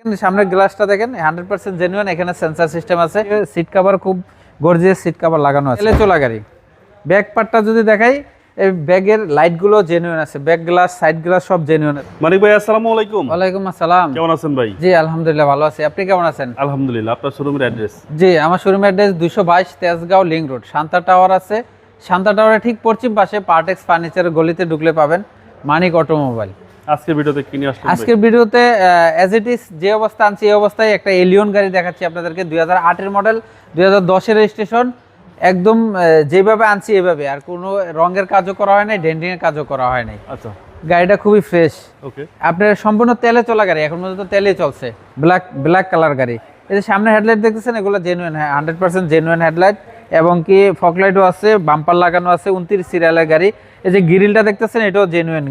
সামনের গ্লাসটা দেখেন 100% জেনুইন। এখানে সেন্সর সিস্টেম আছে, সিট কভার খুব গর্জিয়াস সিট কভার লাগানো আছে। তেলে চলা গাড়ি। ব্যাক পার্টটা যদি দেখাই, এই ব্যাগের লাইটগুলো জেনুইন আছে, ব্যাক গ্লাস সাইড গ্লাস সব জেনুইন আছে। মানিক ভাই আসসালামু আলাইকুম। ওয়ালাইকুম আসসালাম। কেমন আছেন ভাই? জি আলহামদুলিল্লাহ ভালো আছি, আপনি কেমন আছেন? আলহামদুলিল্লাহ। আপনার শোরুমের অ্যাড্রেস? জি আমার শোরুমের address 222 Tejgaon link road, Shanta tower আছে। শান্তা টাওয়ারের ঠিক পশ্চিম পাশে পার্টেক্স ফার্নিচারের গলিতে ঢুকলে পাবেন মানিক অটোমোবাইল। আজকের ভিডিওতে কি নিয়ে আসলেন? আজকের ভিডিওতে অ্যাজ ইট ইজ যে অবস্থা আনছি এই অবস্থায় একটা এলিয়ন গাড়ি দেখাচ্ছি আপনাদেরকে। 2008 এর মডেল, 2010 এর রেজিস্ট্রেশন। একদম যেভাবে আনছি এভাবে, আর কোনো রঙের কাজও করা হয় নাই, ডেন্টিং এর কাজও করা হয় নাই। আচ্ছা, গাড়িটা খুবই ফ্রেশ। ওকে। আপনার সম্পূর্ণ তেলে চলা গাড়ি, এখন পর্যন্ত তেলেই চলছে। ব্ল্যাক কালার গাড়ি। এই যে সামনে হেডলাইট দেখতেছেন, এগুলো জেনুইন, 100% জেনুইন হেডলাইট, এবং কি ফকলাইটও আছে, বাম্পার লাগানো আছে। 29 সিরিয়ালের গাড়ি। এই যে গ্রিলটা দেখতেছেন, এটাও জেনুইন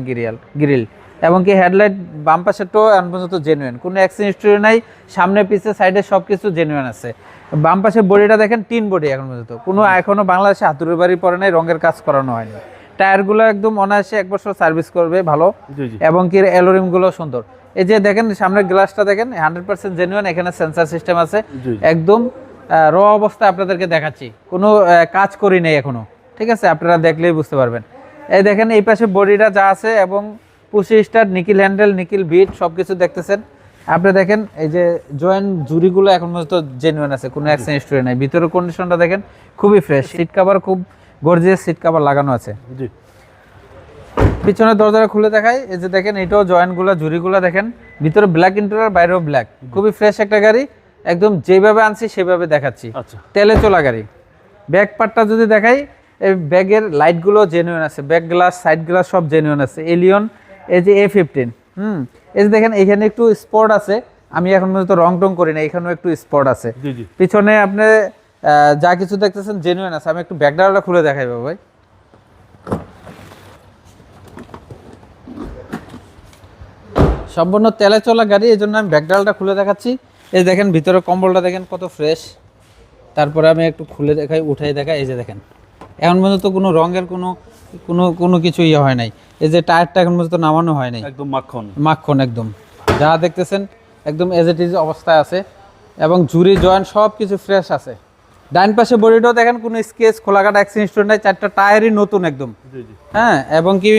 গ্রিল, এবং কি হেডলাইট বাম্পার সেটও এখন পর্যন্ত জেনুইন, কোনো অ্যাক্সিডেন্ট হিস্টরি নাই। সামনে পিছে সাইডে সব কিছু জেনুইন আছে। বাম পাশের বডিটা দেখেন, টিন বডি এখন পর্যন্ত, কোনো এখনো বাংলাদেশে হাতুড়ি বাড়ি পড়ে নাই, রঙের কাজ করানো হয়নি। টায়ারগুলো একদম অনায়াসে 1 বছর সার্ভিস করবে ভালো, এবং কি অ্যালোরিমগুলো সুন্দর। এই যে দেখেন সামনের গ্লাসটা দেখেন, 100% জেনুইন। এখানে সেন্সর সিস্টেম আছে, একদম র অবস্থায় আপনাদেরকে দেখাচ্ছি, কোনো কাজ করি নাই এখনো, ঠিক আছে? আপনারা দেখলেই বুঝতে পারবেন। এই দেখেন এই পাশে বডিটা যা আছে, এবং পুশি স্টার্ট, নিকিল হ্যান্ডেল, নিকিল বিট সব কিছু দেখতেছেন। আপনি দেখেন এই যে জয়েন্ট জুড়িগুলো এখন পর্যন্ত জেনুইন আছে, কোনো অ্যাক্সিডেন্ট হিস্টরি নাই। ভিতরের কন্ডিশনটা দেখেন খুবই ফ্রেশ, সিট কভার খুব গর্জিয়াস সিট কভার লাগানো আছে। জি। পিছনের দরজাটা খুলে দেখাই, এই যে দেখেন এটাও জয়েন্টগুলো জুড়িগুলো দেখেন, ভিতরে ব্ল্যাক ইন্টেরিয়র, বাইরেও ব্ল্যাক, খুবই ফ্রেশ একটা গাড়ি। একদম যেভাবে আনছি সেভাবে দেখাচ্ছি। আচ্ছা, তেলে চলা গাড়ি। ব্যাক পার্টটা যদি দেখাই, এই ব্যাগের লাইটগুলো জেনুইন আছে, ব্যাক গ্লাস সাইড গ্লাস সব জেনুইন আছে। এলিয়ন, এই যে A15, এই যে দেখেন এখানে একটু স্পট আছে, আমি এখন পর্যন্ত রং টং করি না, এখানেও একটু স্পট আছে। পিছনে আপনি যা কিছু দেখতেছেন জেনুইন আছে। আমি একটু ব্যাকডালাটা খুলে দেখাই ভাই। সম্পূর্ণ তেলে চলা গাড়ি, এই জন্য আমি ব্যাকডালাটা খুলে দেখাচ্ছি। এই দেখেন ভিতরে কম্বলটা দেখেন কত ফ্রেশ। তারপরে আমি একটু খুলে দেখাই, উঠাই দেখাই। এই যে দেখেন এখন পর্যন্ত কোনো রঙের কোনো কিছু ইয়ে হয় নাই। এই যে টায়ারটা এখন পর্যন্ত নামানো হয় নাই, একদম মাখন একদম যা দেখতেছেন একদম এজ ইট ইজ অবস্থায় আছে, এবং ঝুরি জয়েন্ট সব কিছু ফ্রেশ আছে। ডাইন পাশে বডিটাও দেখেন কোনো স্কেচ খোলাকাটা অ্যাক্সিডেন্ট হিস্টরি নাই, 4টা টায়ারই নতুন একদম। হ্যাঁ, এবং কি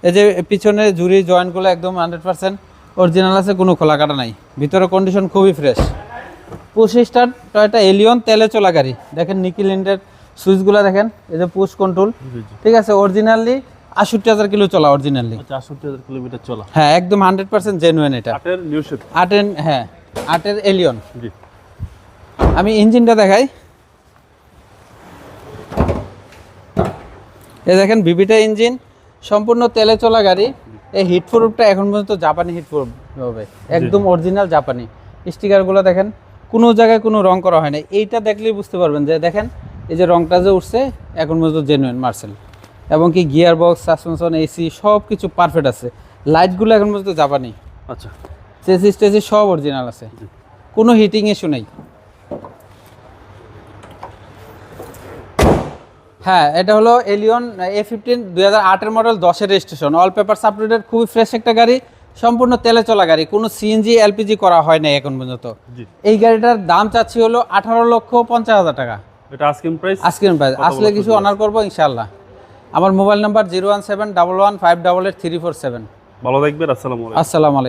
এই যে পিছনে ঝুরি জয়েন্টগুলো একদম 100% অরিজিনাল আছে, কোনো খোলাকাটা নাই। ভিতরে কন্ডিশন খুবই fresh. Push start Toyota Allion, তেলে চলা গাড়ি। দেখেন নিকিল ইন্ডের সুইচগুলো দেখেন, এই যে পুশ কন্ট্রোল, ঠিক আছে? অরিজিনালি 68,000 কিলো চলা, অরিজিনালি 68,000 কিলোমিটার চলা। হ্যাঁ, একদম 100% জেনুইন এটা। 8 এর নিউ শেপ, 8 এর এলিয়ন। জি। আমি ইঞ্জিনটা দেখাই, এই দেখেন ভিভিটা ইঞ্জিন, সম্পূর্ণ তেলে চলা গাড়ি। এই হিটপ্রুফটা এখন পর্যন্ত জাপানি হিটপ্রুফ হবে, একদম অরিজিনাল জাপানি। স্টিকারগুলো দেখেন, কোনো জায়গায় কোনো রং করা হয় না। এইটা দেখলেই বুঝতে পারবেন যে দেখেন এই যে রংটা যে উঠছে এখন পর্যন্ত জেনুইন মার্সেল, এবং কি গিয়ার বক্স, সাসপেনশন, এসি সব কিছু পারফেক্ট আছে। লাইটগুলো এখন পর্যন্ত জাপানি। আচ্ছা, চেসিস টেসিস সব অরিজিনাল আছে, কোনো হিটিং ইস্যু নেই। হ্যাঁ, এটা হলো এলিয়ন A15, 2008 এর মডেল, 10 এর রেজিস্ট্রেশন, অল পেপারস আপডেটেড, খুবই ফ্রেশ একটা গাড়ি, সম্পূর্ণ তেলে চলা গাড়ি, কোনো সিএনজি এলপিজি করা হয় না এখন পর্যন্ত। এই গাড়িটার দাম চাচ্ছি হলো 18,50,000 টাকা। এটা আস্কিং প্রাইস। আসলে কিছু অনার করবো ইনশাআল্লাহ। আমার মোবাইল নাম্বার 01711588347। ভালো থাকবেন। আসসালামু আলাইকুম। আসসালামু আলাইকুম।